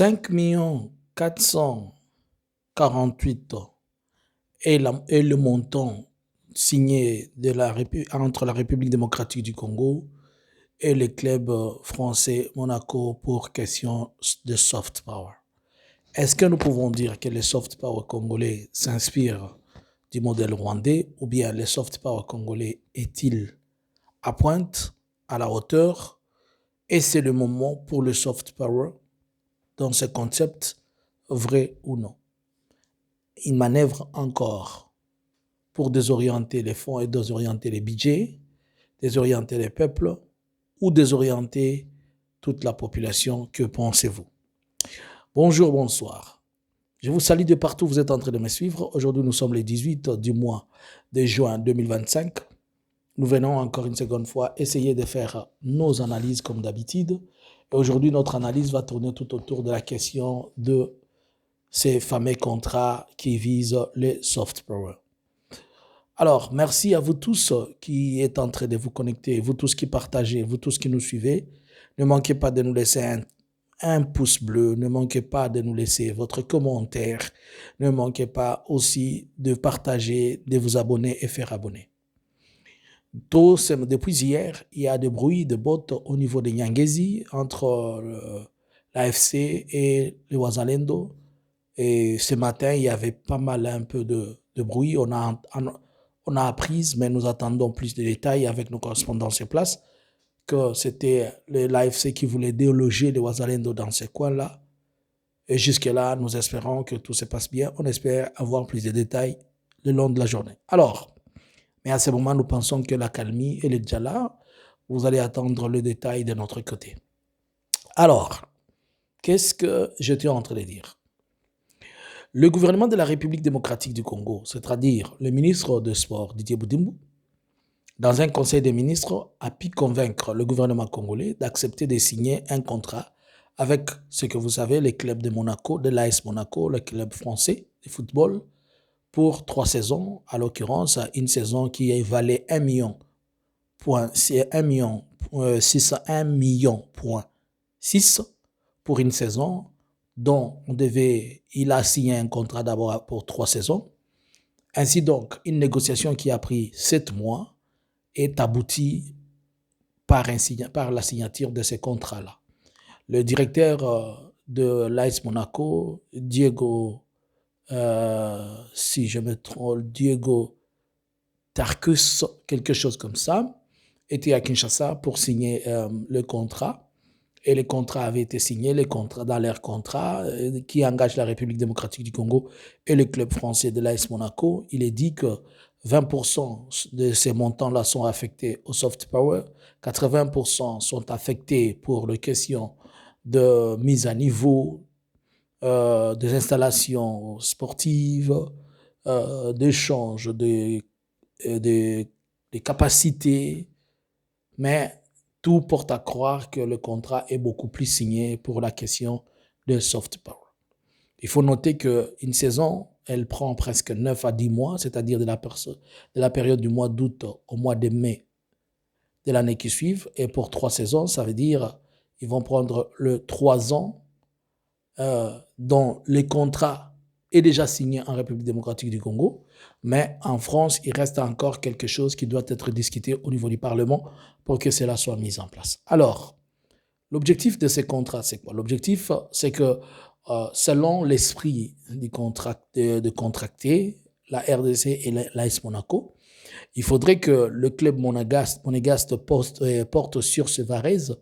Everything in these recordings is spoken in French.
5 448 est le montant signé entre la République démocratique du Congo et le club français Monaco pour question de soft power. Est-ce que nous pouvons dire que le soft power congolais s'inspire du modèle rwandais ou bien le soft power congolais est-il à pointe, à la hauteur, et c'est le moment pour le soft power dans ce concept, vrai ou non? Il manœuvre encore pour désorienter les fonds et désorienter les budgets, désorienter les peuples ou désorienter toute la population. Que pensez-vous? Bonjour, bonsoir. Je vous salue de partout, vous êtes en train de me suivre. Aujourd'hui, nous sommes le 18 du mois de juin 2025. Nous venons encore une seconde fois essayer de faire nos analyses comme d'habitude. Et aujourd'hui, notre analyse va tourner tout autour de la question de ces fameux contrats qui visent les soft power. Alors, merci à vous tous qui êtes en train de vous connecter, vous tous qui partagez, vous tous qui nous suivez. Ne manquez pas de nous laisser un pouce bleu, ne manquez pas de nous laisser votre commentaire, ne manquez pas aussi de partager, de vous abonner et faire abonner. Depuis hier, il y a des bruits de bottes au niveau de Nyangezi entre l'AFC et le Wazalendo. Et ce matin, il y avait pas mal un peu de bruit. On a appris, mais nous attendons plus de détails avec nos correspondants sur place, que c'était l'AFC qui voulait déloger les Wazalendo dans ces coins-là. Et jusque-là, nous espérons que tout se passe bien. On espère avoir plus de détails le long de la journée. Alors, mais à ce moment, nous pensons que la calmie est déjà là. Vous allez attendre le détail de notre côté. Alors, qu'est-ce que j'étais en train de dire? Le gouvernement de la République démocratique du Congo, c'est-à-dire le ministre des Sports, Didier Boudimou, dans un conseil des ministres, a pu convaincre le gouvernement congolais d'accepter de signer un contrat avec ce que vous savez, les clubs de Monaco, de l'AS Monaco, le club français de football, pour 3 saisons, à l'occurrence, une saison qui valait 1 million, 1,6 pour une saison, dont il a signé un contrat d'abord pour 3 saisons. Ainsi donc, une négociation qui a pris 7 mois est aboutie par la signature de ces contrats-là. Le directeur de l'AS Monaco, Diego Tarkus, quelque chose comme ça, était à Kinshasa pour signer le contrat. Et le contrat avait été signé, dans leur contrat qui engage la République démocratique du Congo et le club français de l'AS Monaco. Il est dit que 20% de ces montants-là sont affectés au soft power, 80% sont affectés pour les questions de mise à niveau, des installations sportives, d'échange des capacités, mais tout porte à croire que le contrat est beaucoup plus signé pour la question de soft power. Il faut noter qu'une saison, elle prend presque 9 à 10 mois, c'est-à-dire de la période du mois d'août au mois de mai de l'année qui suit. Et pour 3 saisons, ça veut dire qu'ils vont prendre le 3 ans dont le contrat est déjà signé en République démocratique du Congo, mais en France, il reste encore quelque chose qui doit être discuté au niveau du Parlement pour que cela soit mis en place. Alors, l'objectif de ces contrats, c'est quoi? L'objectif, c'est que selon l'esprit du contrat, de contracter la RDC et l'AS Monaco, il faudrait que le club monégasque porte sur ce Varese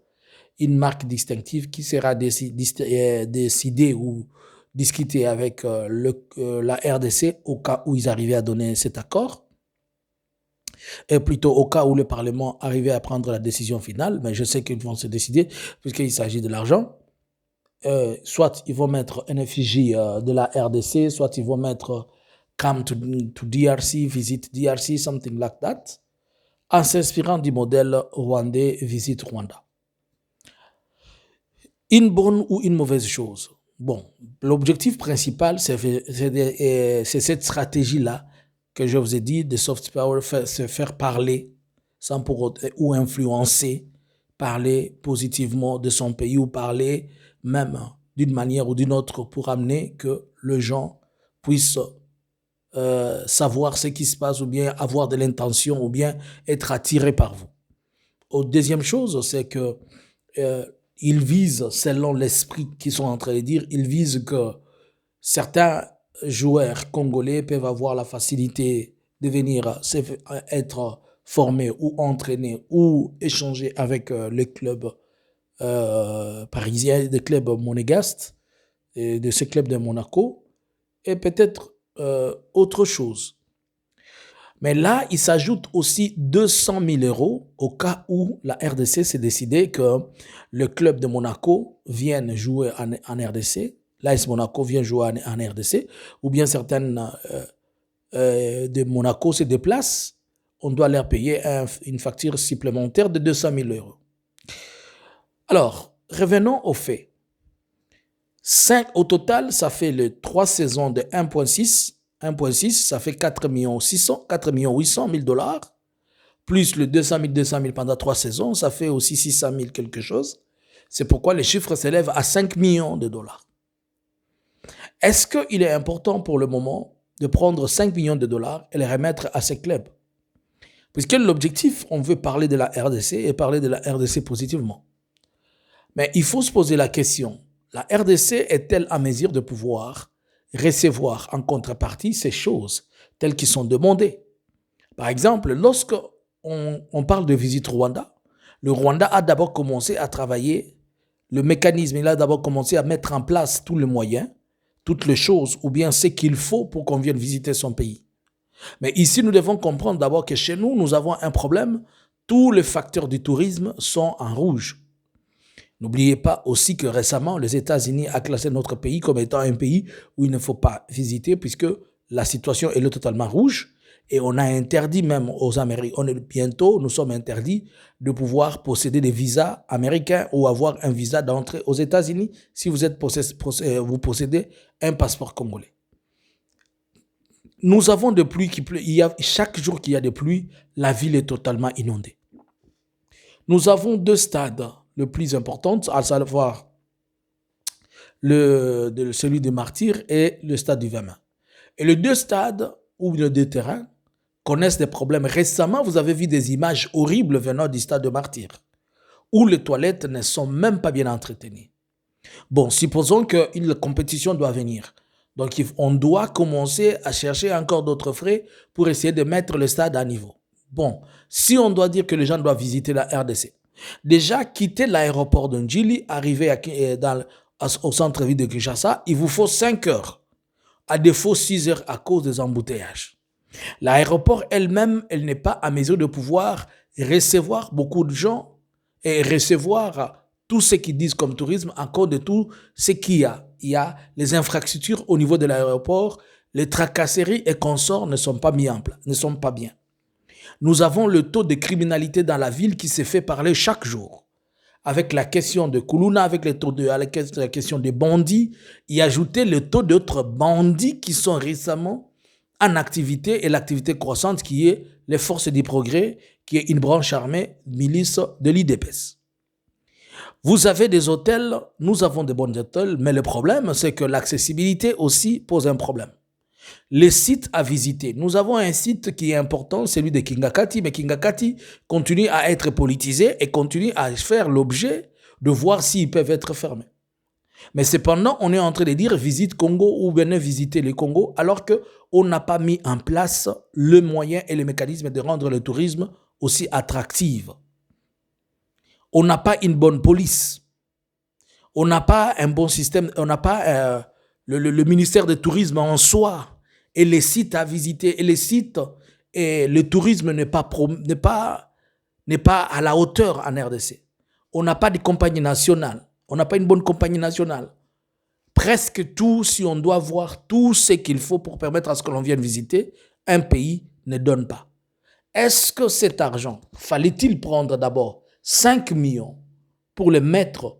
une marque distinctive qui sera décidée ou discutée avec la RDC au cas où ils arrivaient à donner cet accord, et plutôt au cas où le Parlement arrivait à prendre la décision finale, mais je sais qu'ils vont se décider puisqu'il s'agit de l'argent. Soit ils vont mettre une effigie de la RDC, soit ils vont mettre come to DRC, visit DRC, something like that, en s'inspirant du modèle rwandais Visit Rwanda. Une bonne ou une mauvaise chose? Bon, l'objectif principal, c'est cette stratégie-là que je vous ai dit, de soft power, se faire parler sans ou influencer, parler positivement de son pays ou parler même d'une manière ou d'une autre pour amener que les gens puissent savoir ce qui se passe ou bien avoir de l'intention ou bien être attirés par vous. Deuxième chose, c'est que ils visent, selon l'esprit qu'ils sont en train de dire, ils visent que certains joueurs congolais peuvent avoir la facilité de venir être formés ou entraînés ou échanger avec les clubs parisiens, des clubs monégasques, et de ces clubs de Monaco, et peut-être autre chose. Mais là, il s'ajoute aussi 200 000 euros au cas où la RDC s'est décidé que le club de Monaco vienne jouer en RDC, l'AS Monaco vient jouer en RDC, ou bien certaines de Monaco se déplacent, on doit leur payer une facture supplémentaire de 200 000 euros. Alors, revenons aux faits. Au total, ça fait les 3 saisons de 1,6. 1,6, ça fait 4 800 000 dollars, plus le 200 000 pendant 3 saisons, ça fait aussi 600 000 quelque chose. C'est pourquoi les chiffres s'élèvent à 5 millions de dollars. Est-ce qu'il est important pour le moment de prendre 5 millions de dollars et les remettre à ces clubs? Puisque l'objectif, on veut parler de la RDC et parler de la RDC positivement. Mais il faut se poser la question, la RDC est-elle à mesure de pouvoir recevoir en contrepartie ces choses telles qu'elles sont demandées? Par exemple, lorsque on parle de visite Rwanda, le Rwanda a d'abord commencé à travailler le mécanisme, il a d'abord commencé à mettre en place tous les moyens, toutes les choses, ou bien ce qu'il faut pour qu'on vienne visiter son pays. Mais ici, nous devons comprendre d'abord que chez nous, nous avons un problème. Tous les facteurs du tourisme sont en rouge. N'oubliez pas aussi que récemment, les États-Unis ont classé notre pays comme étant un pays où il ne faut pas visiter puisque la situation est totalement rouge et on a interdit même aux Américains, bientôt nous sommes interdits de pouvoir posséder des visas américains ou avoir un visa d'entrée aux États-Unis si vous possédez un passeport congolais. Nous avons des pluies qui pleuvent. Chaque jour qu'il y a des pluies, la ville est totalement inondée. Nous avons 2 stades les plus importants, à savoir celui des Martyrs et le stade du Vermin. Et les 2 stades ou les 2 terrains connaissent des problèmes. Récemment, vous avez vu des images horribles venant du stade de Martyrs, où les toilettes ne sont même pas bien entretenues. Bon, supposons qu'une compétition doit venir. Donc, on doit commencer à chercher encore d'autres frais pour essayer de mettre le stade à niveau. Bon, si on doit dire que les gens doivent visiter la RDC, déjà quitter l'aéroport de Njili, arriver au centre-ville de Kinshasa, il vous faut 5 heures, à défaut 6 heures à cause des embouteillages. L'aéroport elle-même, elle n'est pas à mesure de pouvoir recevoir beaucoup de gens et recevoir tout ce qu'ils disent comme tourisme à cause de tout ce qu'il y a. Il y a les infrastructures au niveau de l'aéroport, les tracasseries et consorts ne sont pas mis en place, ne sont pas bien. Nous avons le taux de criminalité dans la ville qui se fait parler chaque jour. Avec la question de Koulouna, avec la question des bandits, y ajouter le taux d'autres bandits qui sont récemment en activité et l'activité croissante qui est les Forces du Progrès, qui est une branche armée milice de l'IDPS. Vous avez des hôtels, nous avons des bons hôtels, mais le problème, c'est que l'accessibilité aussi pose un problème. Les sites à visiter. Nous avons un site qui est important, celui de Kingakati, mais Kingakati continue à être politisé et continue à faire l'objet de voir s'ils peuvent être fermés. Mais cependant, on est en train de dire visite Congo ou venez visiter le Congo, alors qu'on n'a pas mis en place le moyen et le mécanisme de rendre le tourisme aussi attractif. On n'a pas une bonne police. On n'a pas un bon système, on n'a pas le ministère du tourisme en soi. Et les sites à visiter, et les sites, et le tourisme n'est pas à la hauteur en RDC. On n'a pas de compagnie nationale. On n'a pas une bonne compagnie nationale. Presque tout, si on doit voir tout ce qu'il faut pour permettre à ce que l'on vienne visiter, un pays ne donne pas. Est-ce que cet argent, fallait-il prendre d'abord 5 millions pour le mettre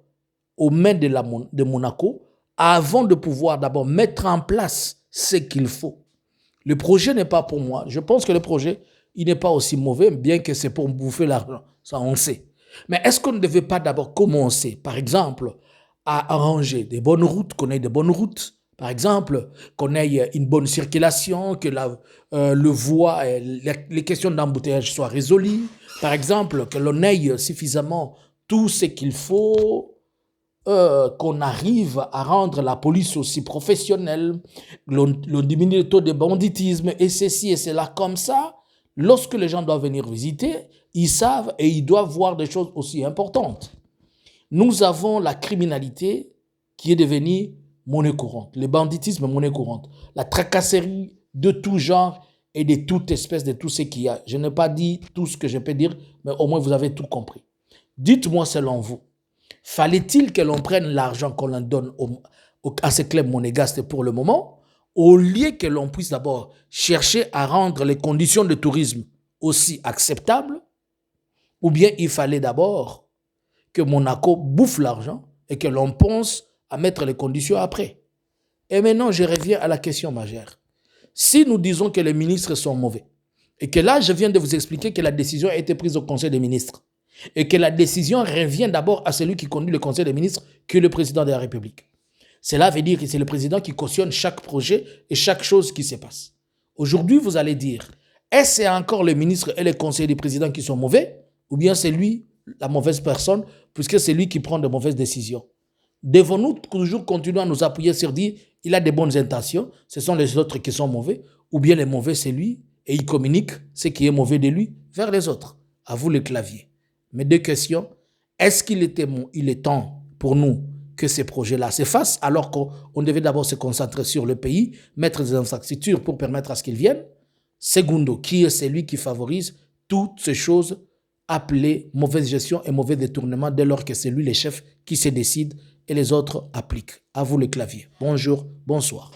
aux mains de Monaco avant de pouvoir d'abord mettre en place ce qu'il faut? Le projet n'est pas pour moi. Je pense que le projet, il n'est pas aussi mauvais, bien que c'est pour bouffer l'argent. Ça, on sait. Mais est-ce qu'on ne devait pas d'abord commencer, par exemple, à arranger des bonnes routes, qu'on ait des bonnes routes, par exemple, qu'on ait une bonne circulation, que le voie, les questions d'embouteillage soient résolues, par exemple, que l'on ait suffisamment tout ce qu'il faut, qu'on arrive à rendre la police aussi professionnelle, l'on diminue le taux de banditisme, et ceci et cela. Comme ça, lorsque les gens doivent venir visiter, ils savent et ils doivent voir des choses aussi importantes. Nous avons la criminalité qui est devenue monnaie courante, le banditisme monnaie courante, la tracasserie de tout genre et de toute espèce, de tout ce qu'il y a. Je n'ai pas dit tout ce que je peux dire, mais au moins vous avez tout compris. Dites-moi selon vous, fallait-il que l'on prenne l'argent qu'on en donne à ces clubs monégasques pour le moment, au lieu que l'on puisse d'abord chercher à rendre les conditions de tourisme aussi acceptables, ou bien il fallait d'abord que Monaco bouffe l'argent et que l'on pense à mettre les conditions après. Et maintenant, je reviens à la question majeure. Si nous disons que les ministres sont mauvais, et que là, je viens de vous expliquer que la décision a été prise au Conseil des ministres, et que la décision revient d'abord à celui qui conduit le Conseil des ministres, qui est le président de la République. Cela veut dire que c'est le président qui cautionne chaque projet et chaque chose qui se passe. Aujourd'hui, vous allez dire, est-ce encore les ministres et les conseillers du président qui sont mauvais, ou bien c'est lui, la mauvaise personne, puisque c'est lui qui prend de mauvaises décisions? Devons-nous toujours continuer à nous appuyer sur dire, il a de bonnes intentions, ce sont les autres qui sont mauvais, ou bien les mauvais c'est lui, et il communique ce qui est mauvais de lui vers les autres? À vous le clavier. Mes deux questions, est-ce qu'il est temps pour nous que ces projets-là se fassent, alors qu'on devait d'abord se concentrer sur le pays, mettre des infrastructures pour permettre à ce qu'ils viennent? Secondo, qui est celui qui favorise toutes ces choses appelées mauvaise gestion et mauvais détournement dès lors que c'est lui le chef qui se décide et les autres appliquent? À vous le clavier. Bonjour, bonsoir.